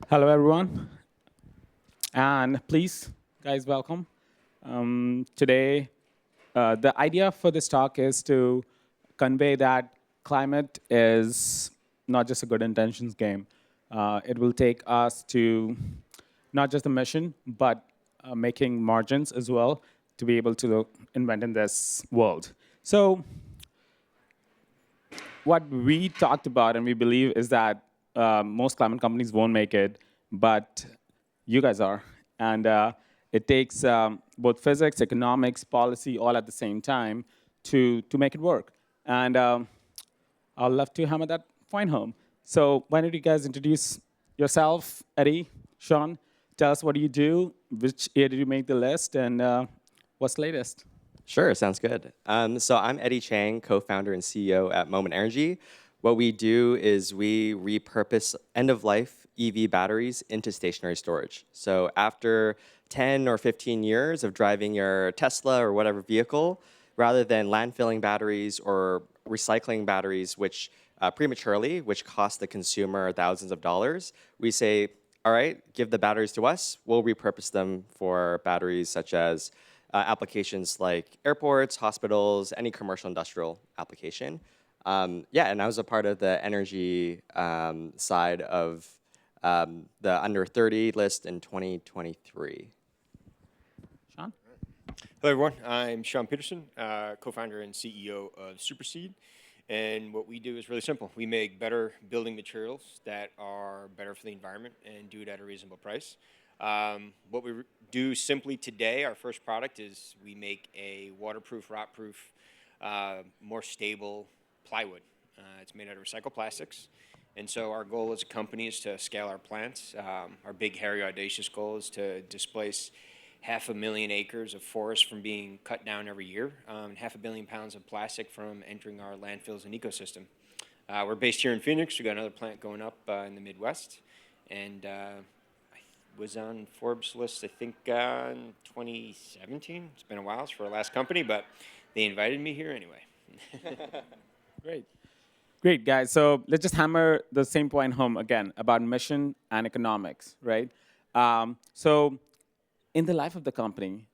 Hello, everyone. And please, guys, welcome. Today, the idea for this talk is to convey that climate is not just a good intentions game. It will take us to not just the mission, but making margins as well to be able to invent in this world. So what we talked about and we believe is that most climate companies won't make it, but you guys are. And it takes both physics, economics, policy all at the same time to make it work. And I'd love to hammer that point home. So why don't you guys introduce yourself, Eddie, Sean? Tell us what do you do, which year did you make the list, and what's the latest? Sure, sounds good. So I'm Eddie Chiang, co-founder and CEO at Moment Energy. What we do is we repurpose end-of-life EV batteries into stationary storage. So after 10 or 15 years of driving your Tesla or whatever vehicle, rather than landfilling batteries or recycling batteries, which prematurely, which cost the consumer thousands of dollars, we say, all right, give the batteries to us. We'll repurpose them for batteries such as applications like airports, hospitals, any commercial industrial application. Yeah, and I was a part of the energy side of the under 30 list in 2023. Sean? Hello, everyone. I'm Sean Petterson, co-founder and CEO of Supersede. And what we do is really simple. We make better building materials that are better for the environment and do it at a reasonable price. What we do simply today, our first product is we make a waterproof, rot-proof, more stable plywood. It's made out of recycled plastics. And so our goal as a company is to scale our plants. Our big, hairy, audacious goal is to displace 500,000 acres of forest from being cut down every year, and 500 million pounds of plastic from entering our landfills and ecosystem. We're based here in Phoenix. We've got another plant going up in the Midwest. And was on Forbes list, I think, in 2017. It's been a while. It's for our last company, but they invited me here anyway. Great. Great, guys. So let's just hammer the same point home again about mission and economics, right? So in the life of the company,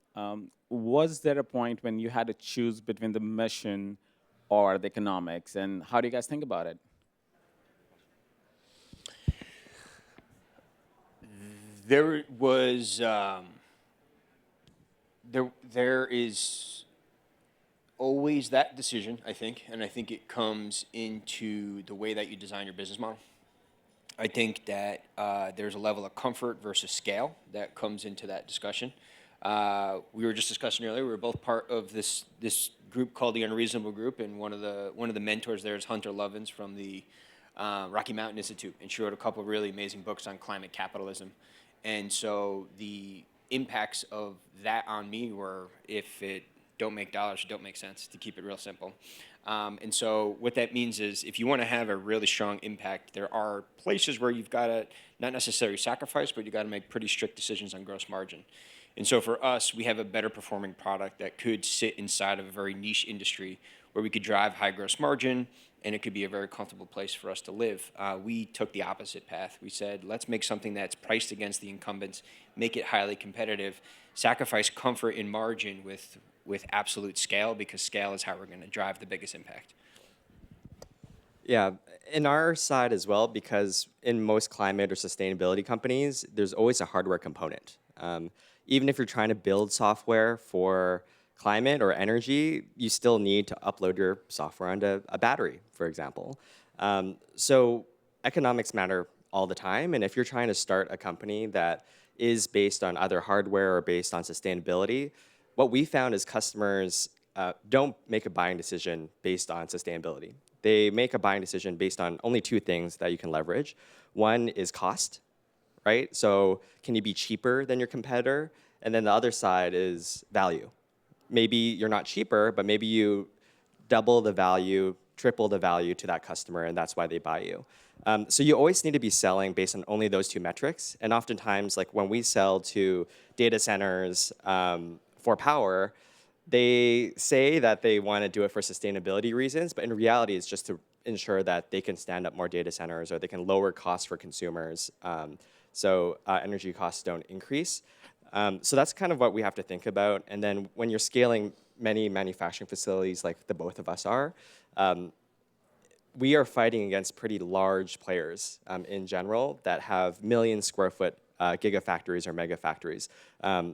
was there a point when you had to choose between the mission or the economics? And how do you guys think about it? There was, there is always that decision, I think, and I think it comes into the way that you design your business model. I think that there's a level of comfort versus scale that comes into that discussion. We were just discussing earlier. We were both part of this group called the Unreasonable Group, and one of the mentors there is Hunter Lovins from the Rocky Mountain Institute, and she wrote a couple of really amazing books on climate capitalism. And so the impacts of that on me were, if it don't make dollars, it don't make sense, to keep it real simple. And so what that means is if you want to have a really strong impact, there are places where you've got to not necessarily sacrifice, but you've got to make pretty strict decisions on gross margin. And so for us, we have a better performing product that could sit inside of a very niche industry where we could drive high gross margin, and it could be a very comfortable place for us to live. We took the opposite path. We said, let's make something that's priced against the incumbents, make it highly competitive, sacrifice comfort and margin with absolute scale, because scale is how we're going to drive the biggest impact. Yeah, in our side as well, because in most climate or sustainability companies, there's always a hardware component. Even if you're trying to build software for climate or energy, you still need to upload your software onto a battery, for example. So economics matter all the time, and if you're trying to start a company that is based on either hardware or based on sustainability, what we found is customers don't make a buying decision based on sustainability. They make a buying decision based on only two things that you can leverage. One is cost, right? So can you be cheaper than your competitor? And then the other side is value. Maybe you're not cheaper, but maybe you double the value, triple the value to that customer, and that's why they buy you. So you always need to be selling based on only those two metrics. And oftentimes, like when we sell to data centers for power, they say that they want to do it for sustainability reasons, but in reality, it's just to ensure that they can stand up more data centers or they can lower costs for consumers so energy costs don't increase. So that's kind of what we have to think about. And then when you're scaling many manufacturing facilities like the both of us are, we are fighting against pretty large players in general that have million square foot gigafactories or mega factories.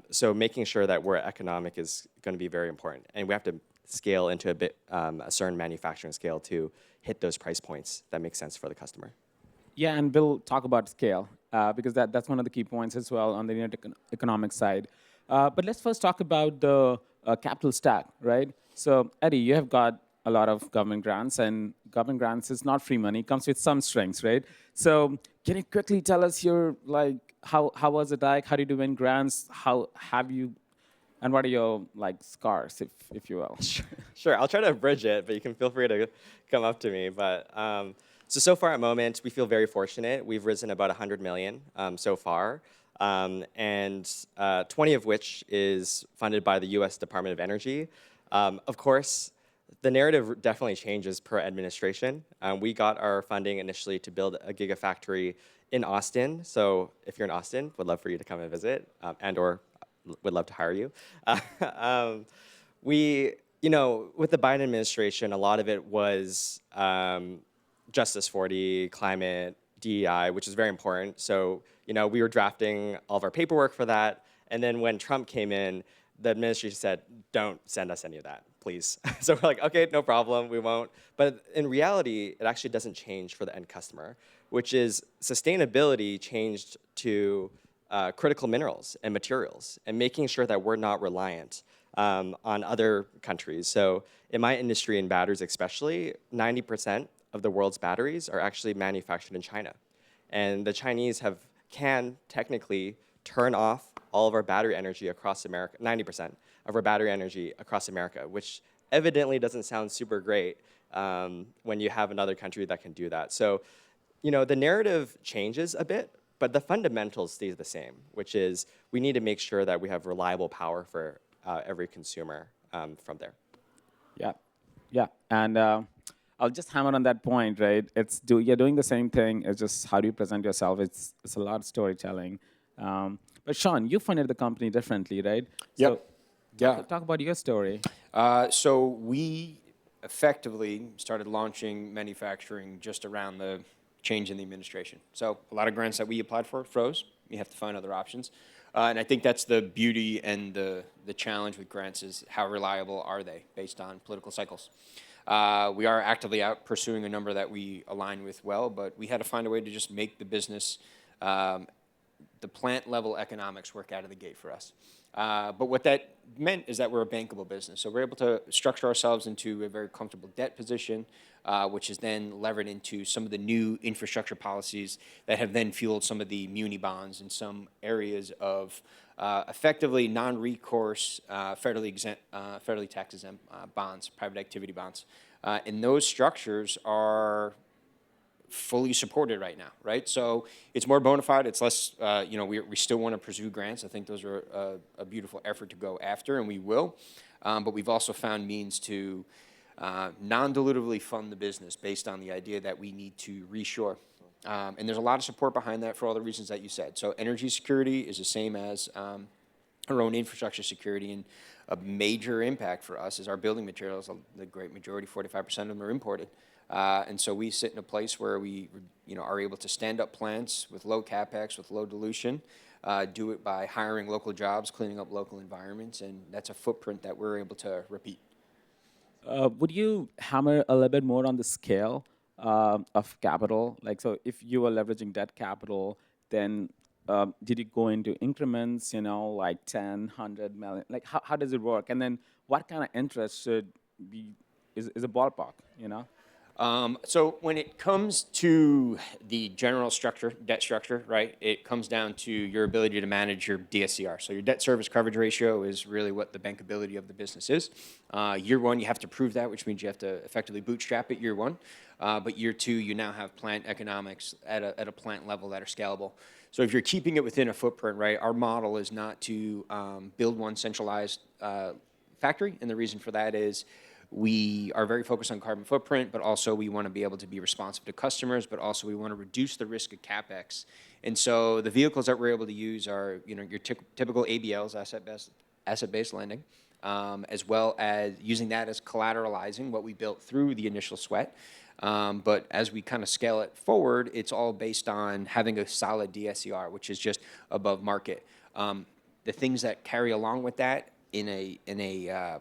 So making sure that we're economic is going to be very important. And we have to scale into a certain manufacturing scale to hit those price points that make sense for the customer. Yeah, and we'll talk about scale because that's one of the key points as well on the unit economic side. But let's first talk about the capital stack, right? So Eddie, you have got a lot of government grants, and government grants is not free money; it comes with some strings, right? So can you quickly tell us your how was it like? How did you win grants? How have you, and what are your scars, if you will? Sure, I'll try to bridge it, but you can feel free to come up to me. But so far at Moment, we feel very fortunate. We've risen about 100 million so far, and 20 of which is funded by the U.S. Department of Energy. Of course, the narrative definitely changes per administration. We got our funding initially to build a gigafactory in Austin. So if you're in Austin, would love for you to come and visit, and/or would love to hire you. With the Biden administration, a lot of it was Justice 40, climate, DEI, which is very important. So, we were drafting all of our paperwork for that. And then when Trump came in, the administration said, don't send us any of that, please. So we're like, okay, no problem, we won't. But in reality, it actually doesn't change for the end customer, which is sustainability changed to critical minerals and materials and making sure that we're not reliant on other countries. So in my industry, in batteries especially, 90% of the world's batteries are actually manufactured in China. And the Chinese can technically turn off all of our battery energy across America, 90% of our battery energy across America, which evidently doesn't sound super great when you have another country that can do that. So, the narrative changes a bit, but the fundamentals stay the same, which is we need to make sure that we have reliable power for every consumer from there. Yeah, and I'll just hammer on that point, right? You're doing the same thing. It's just how do you present yourself? It's a lot of storytelling. But Sean, you funded the company differently, right? Yep. So talk about your story. So we effectively started launching manufacturing just around the change in the administration. So a lot of grants that we applied for froze. You have to find other options. And I think that's the beauty and the challenge with grants is how reliable are they based on political cycles. We are actively out pursuing a number that we align with well, but we had to find a way to just make the business, the plant level economics work out of the gate for us. But what that meant is that we're a bankable business. So we're able to structure ourselves into a very comfortable debt position, which is then levered into some of the new infrastructure policies that have then fueled some of the muni bonds in some areas of effectively non-recourse, federally tax-exempt bonds, private activity bonds. And those structures are fully supported right now, right? So it's more bona fide. It's less, we still want to pursue grants. I think those are a beautiful effort to go after, and we will. But we've also found means to non-dilutively fund the business based on the idea that we need to reshore. And there's a lot of support behind that for all the reasons that you said. So energy security is the same as our own infrastructure security, and a major impact for us is our building materials. The great majority, 45% of them are imported. And so we sit in a place where we are able to stand up plants with low capex, with low dilution, do it by hiring local jobs, cleaning up local environments, and that's a footprint that we're able to repeat. Would you hammer a little bit more on the scale of capital? So if you were leveraging debt capital, then did you go into increments, like 10, 100 million? How does it work? And then what kind of interest is a ballpark, So when it comes to the general debt structure, right, it comes down to your ability to manage your DSCR. So your debt service coverage ratio is really what the bankability of the business is. Year one, you have to prove that, which means you have to effectively bootstrap it year one. But year two, you now have plant economics at a plant level that are scalable. So if you're keeping it within a footprint, right, our model is not to build one centralized factory. And the reason for that is we are very focused on carbon footprint, but also we want to be able to be responsive to customers, but also we want to reduce the risk of CapEx. And so the vehicles that we're able to use are, your typical ABLs, asset-based lending, as well as using that as collateralizing what we built through the initial sweat. But as we kind of scale it forward, it's all based on having a solid DSCR, which is just above market. The things that carry along with that in a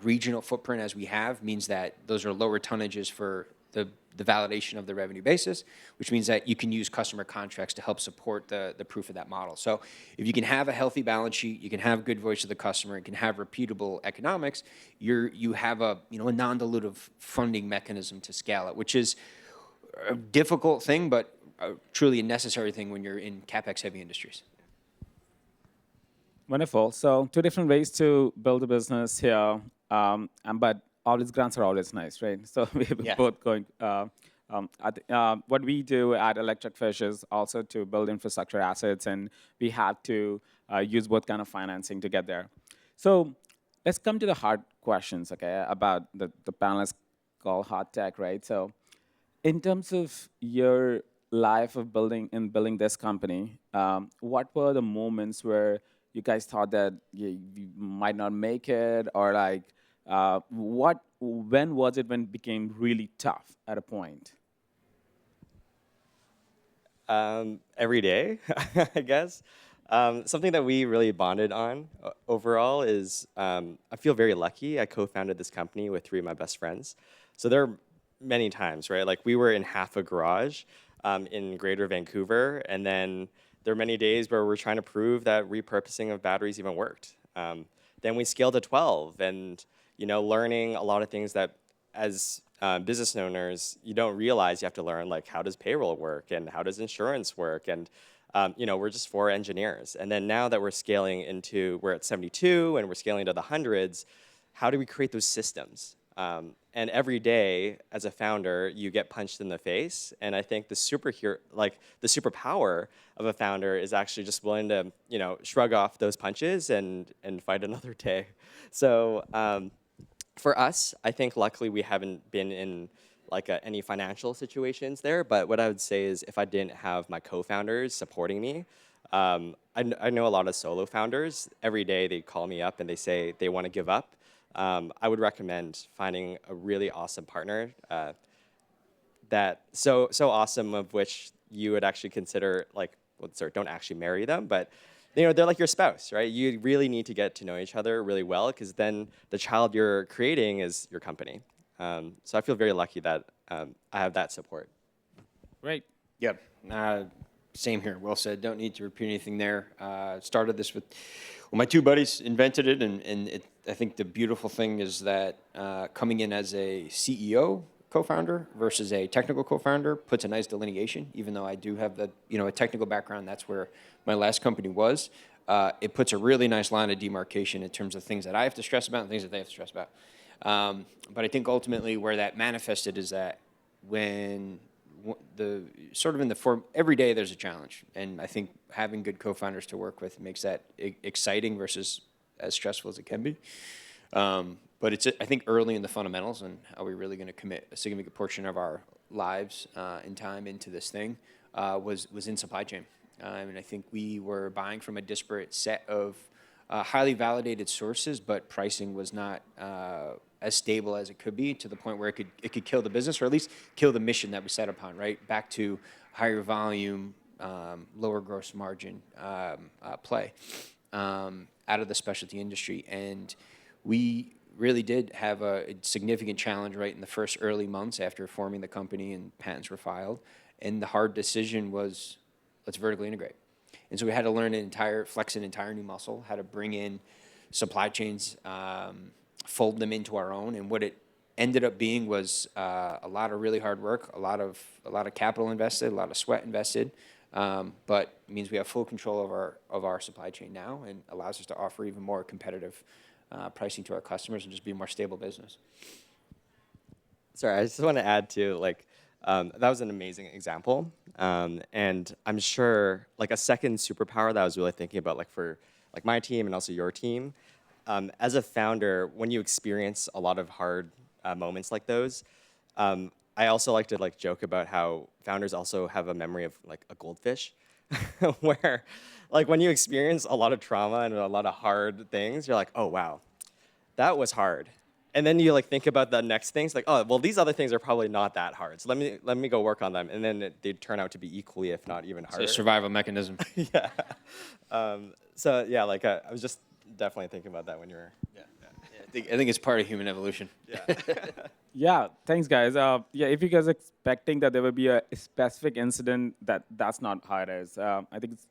regional footprint as we have means that those are lower tonnages for the validation of the revenue basis, which means that you can use customer contracts to help support the proof of that model. So if you can have a healthy balance sheet, you can have good voice of the customer, and can have repeatable economics, you have a non-dilutive funding mechanism to scale it, which is a difficult thing, but truly a necessary thing when you're in CapEx-heavy industries. Wonderful. So 2 different ways to build a business here, but always grants are always nice, right? So we're both going. What we do at ElectricFish is also to build infrastructure assets, and we had to use both kind of financing to get there. So let's come to the hard questions, okay, about the panelists call hard tech, right? So in terms of your life of building this company, what were the moments where you guys thought that you might not make it, or like, when was it when it became really tough at a point? Every day, I guess. Something that we really bonded on overall is I feel very lucky. I co-founded this company with 3 of my best friends. So there are many times, right? Like we were in half a garage in Greater Vancouver, and then there are many days where we're trying to prove that repurposing of batteries even worked. Then we scaled to 12, and learning a lot of things that as business owners you don't realize you have to learn, like how does payroll work and how does insurance work, and we're just 4 engineers. And then now that we're at 72 and we're scaling to the hundreds, how do we create those systems? And every day as a founder, you get punched in the face. And I think the superpower of a founder is actually just willing to, shrug off those punches and fight another day. So for us, I think luckily we haven't been in any financial situations there. But what I would say is if I didn't have my co-founders supporting me, I know a lot of solo founders. Every day they call me up and they say they want to give up. I would recommend finding a really awesome partner that so awesome of which you would actually consider don't actually marry them, but they're like your spouse, right? You really need to get to know each other really well, because then the child you're creating is your company. So I feel very lucky that I have that support. Great. Yep. Same here. Well said. Don't need to repeat anything there. Started this with my 2 buddies invented it, and I think the beautiful thing is that coming in as a CEO co-founder versus a technical co-founder puts a nice delineation. Even though I do have a technical background, that's where my last company was. It puts a really nice line of demarcation in terms of things that I have to stress about and things that they have to stress about. But I think ultimately where that manifested is that when every day there's a challenge, and I think having good co-founders to work with makes that exciting versus as stressful as it can be. But it's I think early in the fundamentals, and are we really going to commit a significant portion of our lives and time into this thing was in supply chain. And I think we were buying from a disparate set of highly validated sources, but pricing was not as stable as it could be, to the point where it could kill the business, or at least kill the mission that we set upon, right? Back to higher volume, lower gross margin play out of the specialty industry. And we really did have a significant challenge right in the first early months after forming the company and patents were filed. And the hard decision was, let's vertically integrate. And so we had to learn flex an entire new muscle, how to bring in supply chains, fold them into our own. And what it ended up being was a lot of really hard work, a lot of capital invested, a lot of sweat invested, but it means we have full control of our supply chain now, and allows us to offer even more competitive pricing to our customers and just be a more stable business. Sorry, I just want to add to that was an amazing example, and I'm sure a second superpower that I was really thinking about for my team and also your team. as a founder, when you experience a lot of hard moments like those, I also like to like joke about how founders also have a memory of like a goldfish, where like when you experience a lot of trauma and a lot of hard things, you're like, oh wow, that was hard. And then you like think about the next things, like, oh well, these other things are probably not that hard. So let me go work on them, and then they turn out to be equally, if not even It's harder. a survival mechanism. Yeah. So yeah, like I was just definitely thinking about that when you were. Yeah. I think it's part of human evolution. Yeah. Yeah, thanks, guys. Yeah, if you guys are expecting that there will be a specific incident, that's not how it is. I think it's,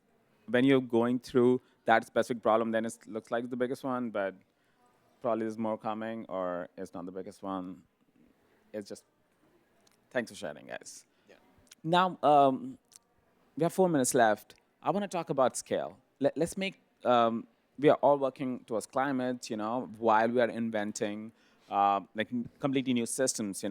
when you're going through that specific problem, then it looks like the biggest one, but probably there's more coming, or it's not the biggest one. It's just, thanks for sharing, guys. Yeah. Now, we have 4 minutes left. I want to talk about scale. Let's make, we are all working towards climate, while we are inventing like completely new systems,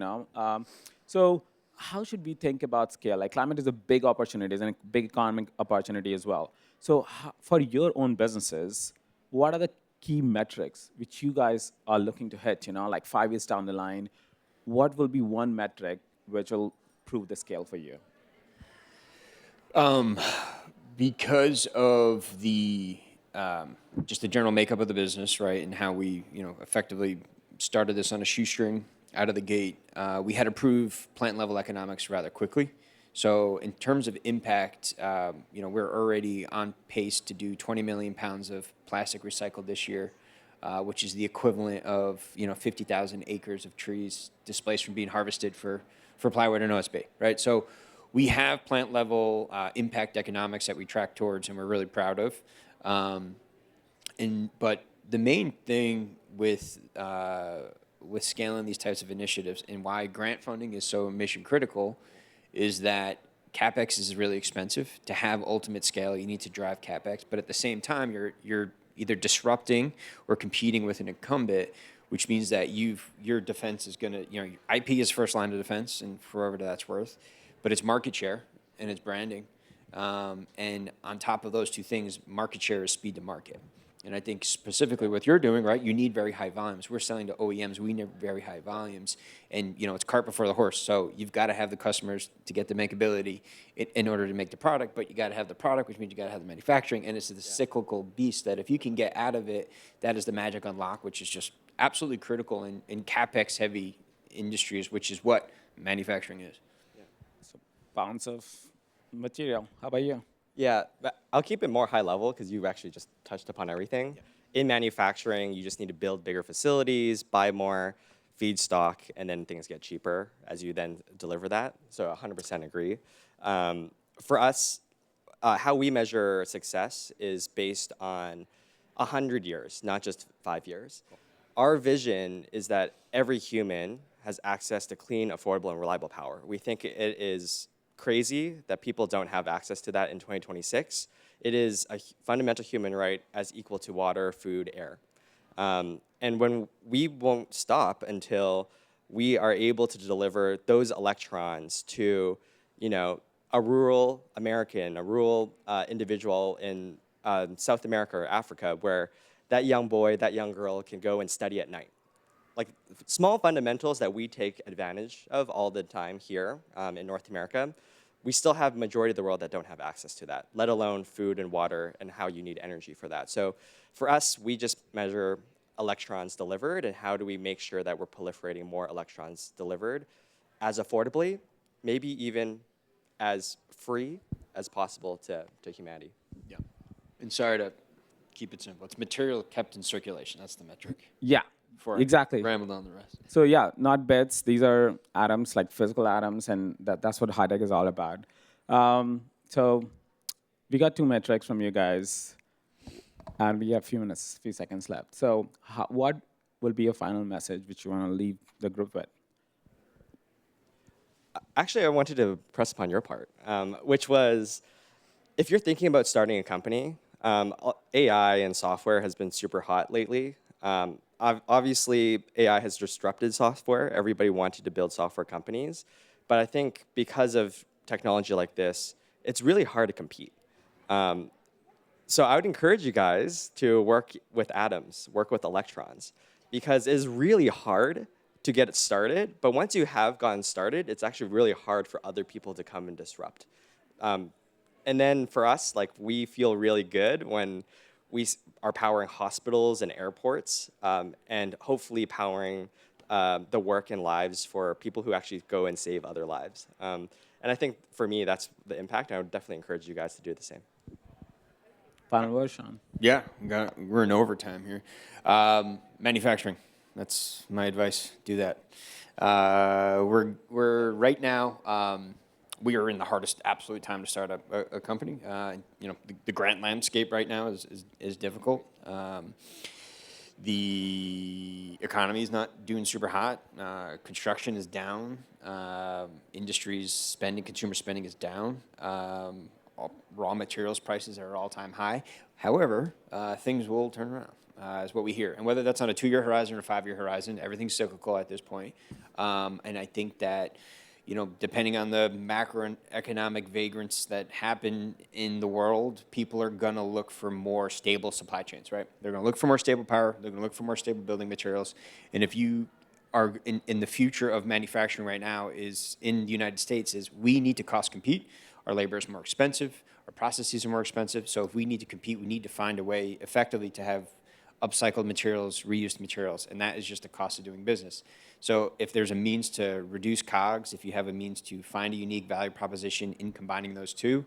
So how should we think about scale? Like climate is a big opportunity and a big economic opportunity as well. So for your own businesses, what are the key metrics which you guys are looking to hit, like 5 years down the line? What will be one metric which will prove the scale for you? Because of the just the general makeup of the business, right, and how we effectively started this on a shoestring out of the gate, we had to prove plant level economics rather quickly. So in terms of impact, we're already on pace to do 20 million pounds of plastic recycled this year, which is the equivalent of 50,000 acres of trees displaced from being harvested for plywood and OSB, right? So we have plant level impact economics that we track towards, and we're really proud of. But the main thing with scaling these types of initiatives and why grant funding is so mission critical is that CapEx is really expensive. To have ultimate scale, you need to drive CapEx, but at the same time, you're either disrupting or competing with an incumbent, which means that your defense is gonna, your IP is first line of defense, and for whatever that's worth, but it's market share and it's branding. And on top of those two things, market share is speed to market. And I think specifically what you're doing, right, you need very high volumes. We're selling to OEMs, we need very high volumes. And it's cart before the horse. So you've got to have the customers to get the makeability in order to make the product, but you got to have the product, which means you got to have the manufacturing. And it's the cyclical beast that if you can get out of it, that is the magic unlock, which is just absolutely critical in CapEx heavy industries, which is what manufacturing is. So pounds of material. How about you? Yeah, but I'll keep it more high level because you've actually just touched upon everything. Yeah. In manufacturing, you just need to build bigger facilities, buy more feedstock, and then things get cheaper as you then deliver that. So 100% agree. For us, how we measure success is based on 100 years, not just 5 years. Cool. Our vision is that every human has access to clean, affordable, and reliable power. We think it is crazy that people don't have access to that in 2026. It is a fundamental human right as equal to water, food, air. And when we won't stop until we are able to deliver those electrons to, a rural American, a rural individual in South America or Africa, where that young boy, that young girl can go and study at night. Like small fundamentals that we take advantage of all the time here in North America, we still have majority of the world that don't have access to that, let alone food and water and how you need energy for that. So for us, we just measure electrons delivered and how do we make sure that we're proliferating more electrons delivered as affordably, maybe even as free as possible to humanity. Yeah. And sorry to keep it simple. It's material kept in circulation. That's the metric. Yeah. Exactly. Rambled on the rest. So yeah, not bits. These are atoms, like physical atoms, and that's what high tech is all about. So we got 2 metrics from you guys, and we have few seconds left. So what will be your final message which you want to leave the group with? Actually, I wanted to press upon your part, which was, if you're thinking about starting a company, AI and software has been super hot lately. Obviously, AI has disrupted software. Everybody wanted to build software companies. But I think because of technology like this, it's really hard to compete. So I would encourage you guys to work with atoms, work with electrons, because it's really hard to get it started. But once you have gotten started, it's actually really hard for other people to come and disrupt. And then for us, like we feel really good when we are powering hospitals and airports, and hopefully powering the work and lives for people who actually go and save other lives. And I think for me, that's the impact. I would definitely encourage you guys to do the same. Final word, Sean. Yeah, we're in overtime here. Manufacturing. That's my advice. Do that. We're right now. We are in the hardest absolute time to start a company. The grant landscape right now is difficult. The economy is not doing super hot. Construction is down. Industries spending, consumer spending is down. Raw materials prices are all-time high. However, things will turn around, is what we hear. And whether that's on a 2-year horizon or a 5-year horizon, everything's cyclical at this point. And I think that, depending on the macroeconomic vagrants that happen in the world, people are going to look for more stable supply chains, right? They're going to look for more stable power. They're going to look for more stable building materials. And if you are in the future of manufacturing right now is in the United States is we need to cost compete. Our labor is more expensive. Our processes are more expensive. So if we need to compete, we need to find a way effectively to have upcycled materials, reused materials, and that is just the cost of doing business. So if there's a means to reduce COGS, if you have a means to find a unique value proposition in combining those two,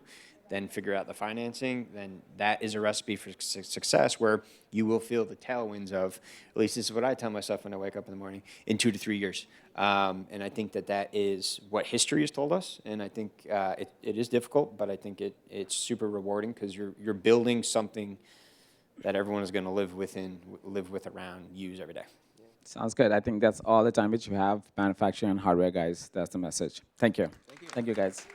then figure out the financing, then that is a recipe for success where you will feel the tailwinds of, at least this is what I tell myself when I wake up in the morning, in 2 to 3 years. And I think that is what history has told us. And I think it is difficult, but I think it's super rewarding because you're building something that everyone is going to live with around, use every day. Sounds good. I think that's all the time which we have. Manufacturing and hardware, guys. That's the message. Thank you. Thank you, guys.